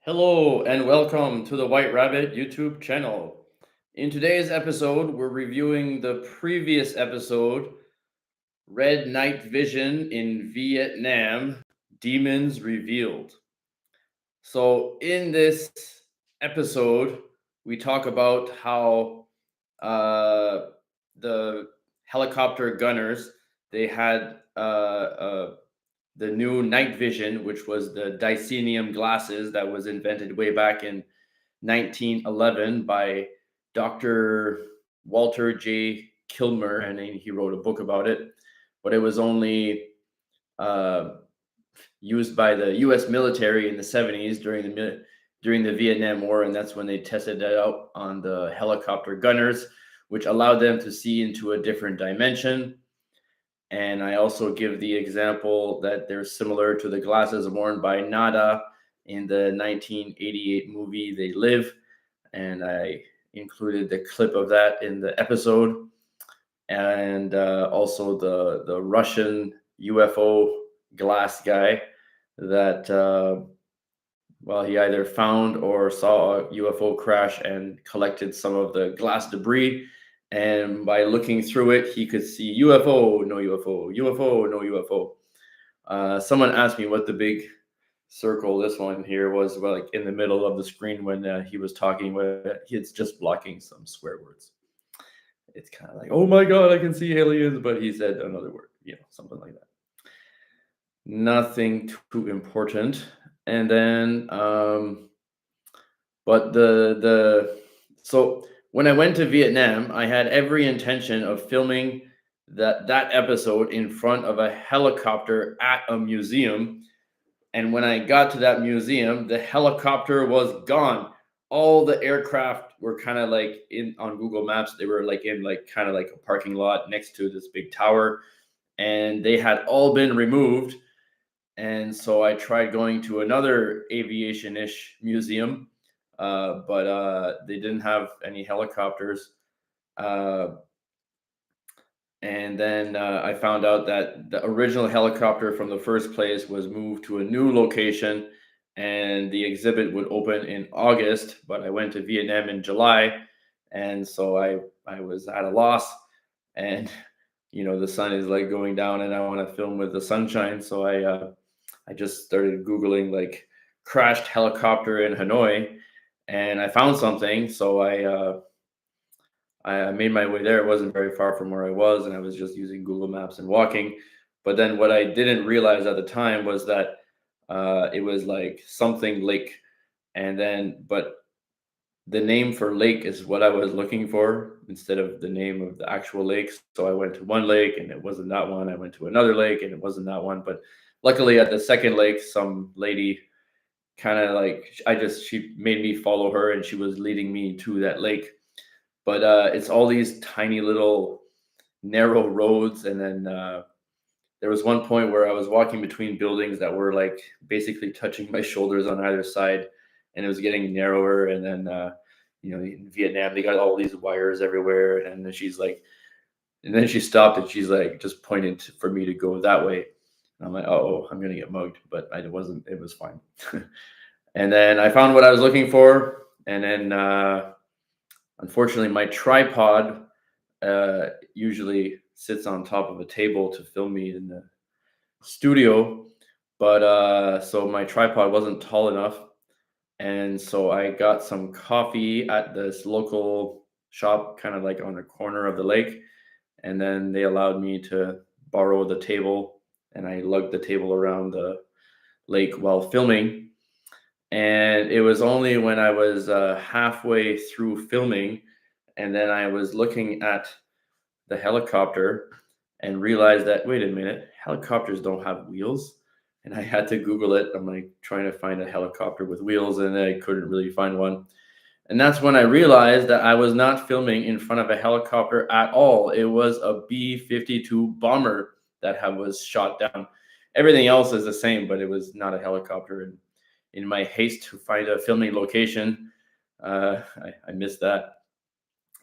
Hello and welcome to the White Rabbit YouTube channel. In today's episode, we're reviewing the previous episode, Red Night Vision in Vietnam, Demons Revealed. So, in this episode, we talk about how uh, the helicopter gunners they had the new night vision, which was the dicenium glasses that was invented way back in 1911 by Dr. Walter J. Kilmer, and he wrote a book about it. But it was only uh, used by the U.S. military in the 70s during the Vietnam War, and that's when they tested it out on the helicopter gunners, which allowed them to see into a different dimension. And I also give the example that they're similar to the glasses worn by Nada in the 1988 movie They Live. And I included the clip of that in the episode. And also the Russian UFO glass guy that, well, he either found or saw a UFO crash and collected some of the glass debris, and by looking through it, he could see UFO, no UFO, UFO, no UFO. Someone asked me what the big circle, this one here, was, well, like in the middle of the screen when he was talking. It's just blocking some swear words. It's kind of like, oh my god, I can see aliens, but he said another word, something like that. Nothing too important. And then, but the so when I went to Vietnam, I had every intention of filming that episode in front of a helicopter at a museum. And when I got to that museum, the helicopter was gone. All the aircraft were kind of like in on Google Maps. They were like in like kind of like a parking lot next to this big tower, and they had all been removed. And so I tried going to another aviation-ish museum, but they didn't have any helicopters. Uh, and then I found out that the original helicopter from the first place was moved to a new location, and the exhibit would open in August. But I went to Vietnam in July, and so I was at a loss. And the sun is like going down, and I want to film with the sunshine. So I just started Googling like crashed helicopter in Hanoi, and I found something. So I made my way there. It wasn't very far from where I was, and I was just using Google Maps and walking. But then what I didn't realize at the time was that it was like something lake, and then but the name for lake is what I was looking for instead of the name of the actual lake. So I went to one lake and it wasn't that one. I went to another lake and it wasn't that one. But luckily at the second lake, some lady kind of like she made me follow her, and she was leading me to that lake. But it's all these tiny little narrow roads, and then there was one point where I was walking between buildings that were like basically touching my shoulders on either side, and it was getting narrower. And then in Vietnam they got all these wires everywhere, and then she stopped and she's like just pointed for me to go that way. And I'm like, oh, I'm gonna get mugged, but I wasn't. It was fine. And then I found what I was looking for, and then unfortunately my tripod usually sits on top of a table to film me in the studio, but so my tripod wasn't tall enough, and so I got some coffee at this local shop, kind of like on the corner of the lake, and then they allowed me to borrow the table, and I lugged the table around the lake while filming. And it was only when I was halfway through filming, and then I was looking at the helicopter and realized that, wait a minute, helicopters don't have wheels. And I had to Google it. I'm like trying to find a helicopter with wheels, and I couldn't really find one. And that's when I realized that I was not filming in front of a helicopter at all. It was a B-52 bomber that was shot down. Everything else is the same, but it was not a helicopter. And in my haste to find a filming location, I missed that.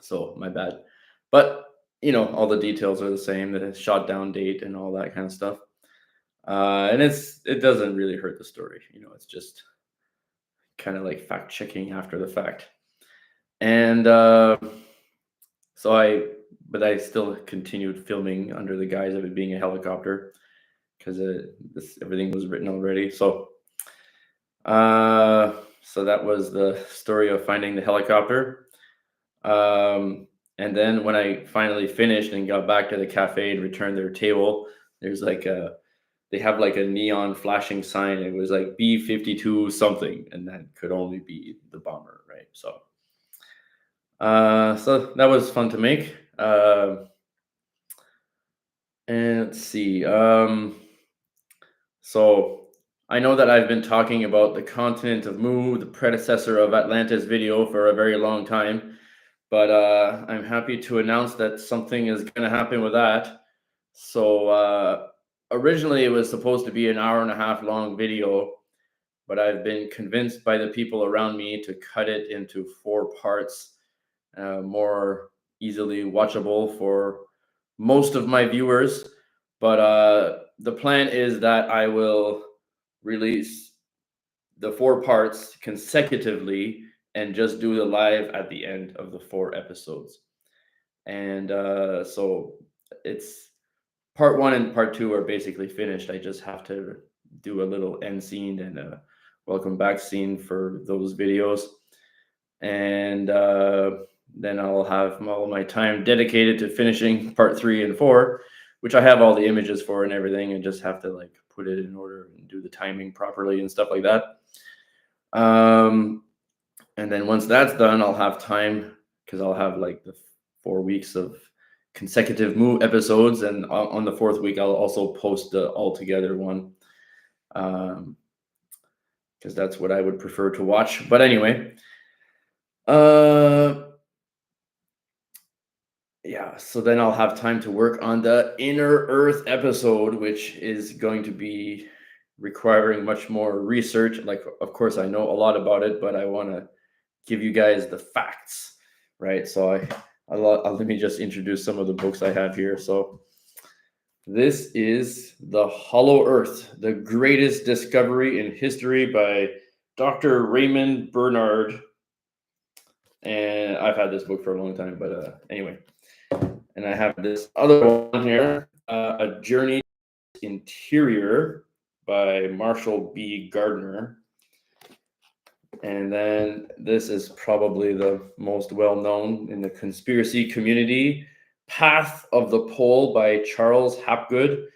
So my bad. But all the details are the same. The shot down date and all that kind of stuff. And it doesn't really hurt the story. It's just kind of like fact checking after the fact. And so but I still continued filming under the guise of it being a helicopter because everything was written already. So that was the story of finding the helicopter. And then when I finally finished and got back to the cafe and returned their table, there's like they have like a neon flashing sign. It was like B-52 something, and that could only be the bomber, right? So that was fun to make. And let's see. So I know that I've been talking about the continent of Mu, the predecessor of Atlantis video, for a very long time, but I'm happy to announce that something is going to happen with that. So originally it was supposed to be an hour and a half long video, but I've been convinced by the people around me to cut it into 4 parts, more easily watchable for most of my viewers. But the plan is that I will release the 4 parts consecutively and just do the live at the end of the 4 episodes. And so it's part 1 and part 2 are basically finished. I just have to do a little end scene and a welcome back scene for those videos. And then I'll have all my time dedicated to finishing part 3 and 4, which I have all the images for and everything, and just have to like put it in order and do the timing properly and stuff like that. And then once that's done, I'll have time because I'll have like the 4 weeks of consecutive episodes, and on the 4th week I'll also post the all together one, because that's what I would prefer to watch. But anyway, yeah, so then I'll have time to work on the Inner Earth episode, which is going to be requiring much more research. Like, of course, I know a lot about it, but I want to give you guys the facts, right? So let me just introduce some of the books I have here. So this is The Hollow Earth, the greatest discovery in history by Dr. Raymond Bernard. And I've had this book for a long time, but anyway. And I have this other one here, A Journey to the Interior by Marshall B. Gardner. And then this is probably the most well-known in the conspiracy community, Path of the Pole by Charles Hapgood.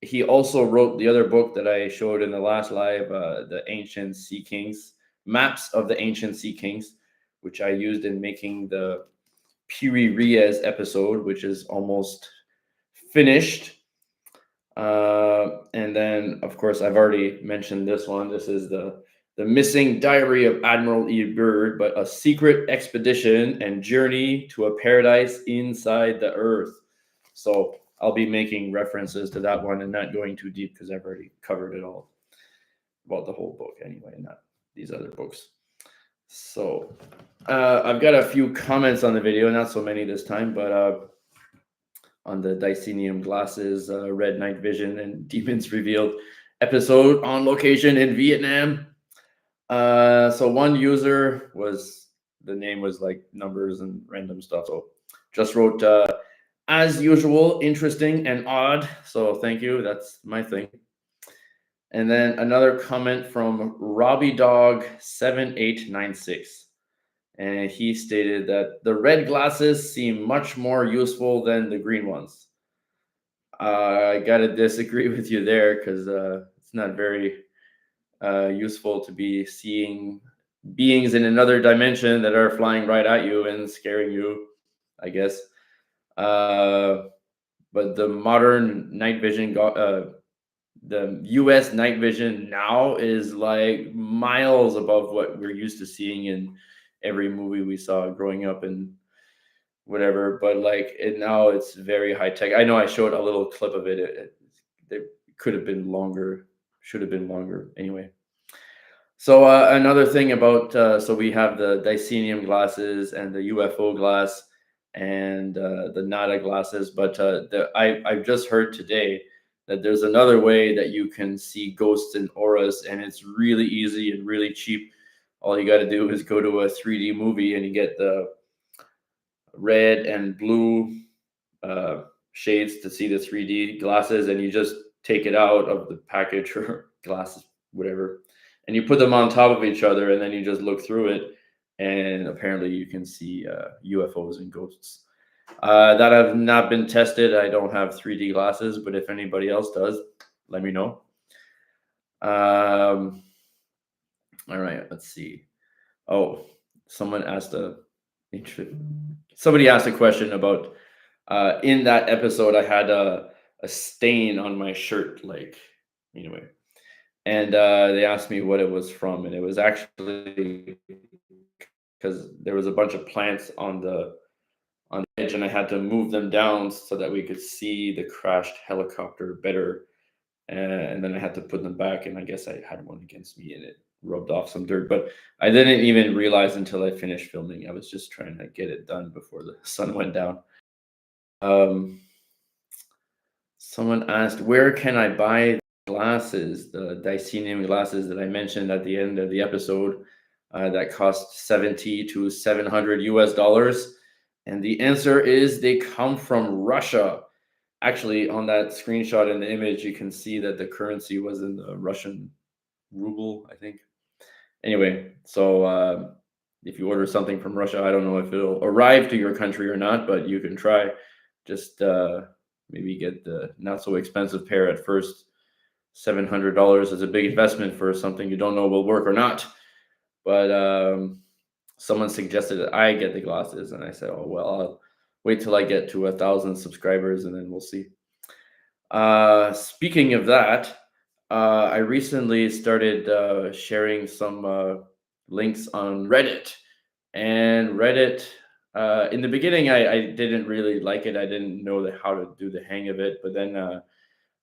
He also wrote the other book that I showed in the last live, The Ancient Sea Kings, Maps of the Ancient Sea Kings, which I used in making the Piri Riez episode, which is almost finished. And then, of course, I've already mentioned this one. This is the Missing Diary of Admiral E. Byrd, but a secret expedition and journey to a paradise inside the earth. So I'll be making references to that one and not going too deep because I've already covered it all about the whole book anyway, not these other books. So I've got a few comments on the video, not so many this time, but on the Dicenium Glasses, Red Night Vision, and Demons Revealed episode on location in Vietnam. So one user the name was like numbers and random stuff. So just wrote, as usual, interesting and odd. So thank you. That's my thing. And then another comment from Robbie Dog 7896. And he stated that the red glasses seem much more useful than the green ones. I got to disagree with you there because it's not very useful to be seeing beings in another dimension that are flying right at you and scaring you, I guess. But the modern night vision, the US night vision now is like miles above what we're used to seeing in every movie we saw growing up and whatever. But like now it's very high tech. I know I showed a little clip of it. It could have been longer, should have been longer anyway. So another thing about, so we have the Dicenium glasses and the UFO glass and the NADA glasses, but I've just heard today that there's another way that you can see ghosts and auras, and it's really easy and really cheap. All you got to do is go to a 3D movie and you get the red and blue uh, shades to see the 3D glasses, and you just take it out of the package or glasses, whatever, and you put them on top of each other, and then you just look through it, and apparently you can see UFOs and ghosts. That have not been tested. I don't have 3D glasses, but if anybody else does, let me know. Um, all right, let's see. Oh, someone asked a somebody asked a question about in that episode I had a stain on my shirt, like anyway, and they asked me what it was from, and it was actually because there was a bunch of plants on the edge, and I had to move them down so that we could see the crashed helicopter better. And then I had to put them back, and I guess I had one against me, and it rubbed off some dirt. But I didn't even realize until I finished filming. I was just trying to get it done before the sun went down. Um, Someone asked, where can I buy glasses, the Dicenium glasses that I mentioned at the end of the episode, that cost 70 to 700 US dollars? And the answer is they come from Russia. Actually, on that screenshot in the image, you can see that the currency was in the Russian ruble, I think. Anyway, so if you order something from Russia, I don't know if it'll arrive to your country or not, but you can try. Just maybe get the not so expensive pair at first. $700 is a big investment for something you don't know will work or not. But someone suggested that I get the glasses, and I said, "Oh well, I'll wait till I get to 1,000 subscribers, and then we'll see." Speaking of that, I recently started sharing some links on Reddit. And Reddit, in the beginning, I didn't really like it. I didn't know how to do the hang of it. But then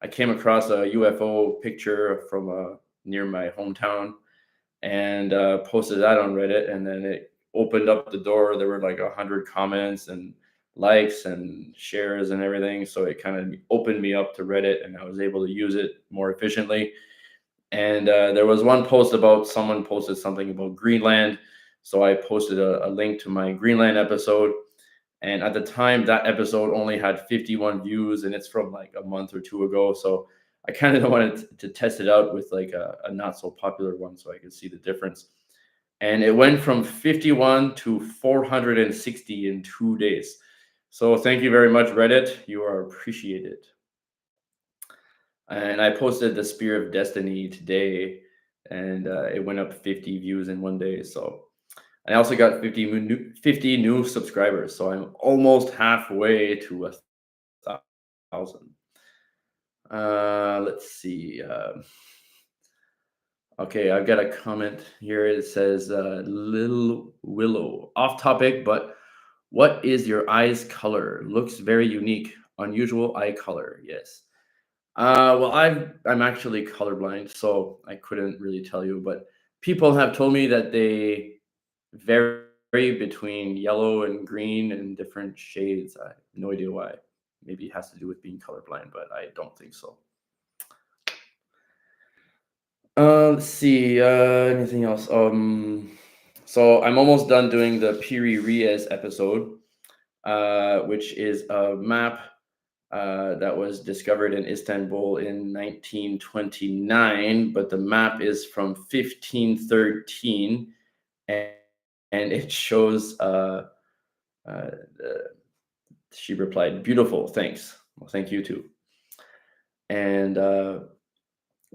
I came across a UFO picture from near my hometown, and posted that on Reddit, and then it opened up the door. There were like 100 comments and likes and shares and everything. So it kind of opened me up to Reddit, and I was able to use it more efficiently. And there was one post about someone posted something about Greenland. So I posted a link to my Greenland episode. And at the time, that episode only had 51 views, and it's from like a month or two ago. So I kind of wanted to test it out with like a not so popular one so I could see the difference. And it went from 51 to 460 in 2 days. So thank you very much, Reddit. You are appreciated. And I posted the Spear of Destiny today, and it went up 50 views in one day. So I also got 50 new subscribers. So I'm almost halfway to 1,000. Let's see. Okay, I've got a comment here. It says, Little Willow, off topic, but what is your eyes color? Looks very unique, unusual eye color. Yes. Well, I'm actually colorblind, so I couldn't really tell you, but people have told me that they vary between yellow and green and different shades. I have no idea why. Maybe it has to do with being colorblind, but I don't think so. Let's see. Anything else? So I'm almost done doing the Piri Reis episode, which is a map that was discovered in Istanbul in 1929, but the map is from 1513, and, and it shows. Uh, she replied, "Beautiful, thanks." Well, thank you too. And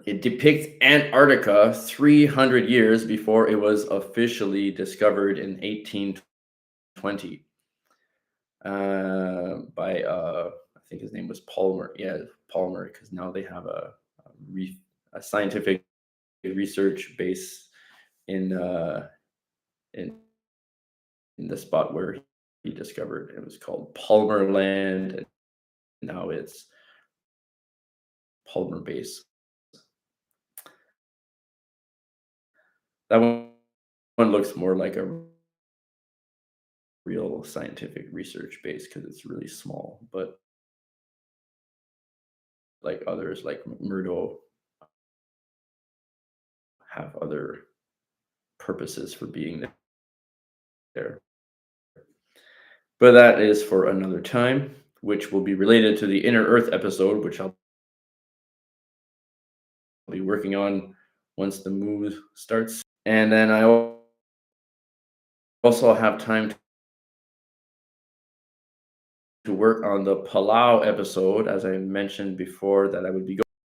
it depicts Antarctica 300 years before it was officially discovered in 1820 by I think his name was Palmer. Yeah, Palmer, because now they have a scientific research base in in in the spot where he discovered. It was called Palmer Land, and now it's Palmer Base. That one looks more like a real scientific research base because it's really small. But like others, like Murdo, have other purposes for being there. But that is for another time, which will be related to the Inner Earth episode, which I'll be working on once the move starts. And then I also have time to work on the Palau episode, as I mentioned before, that I would be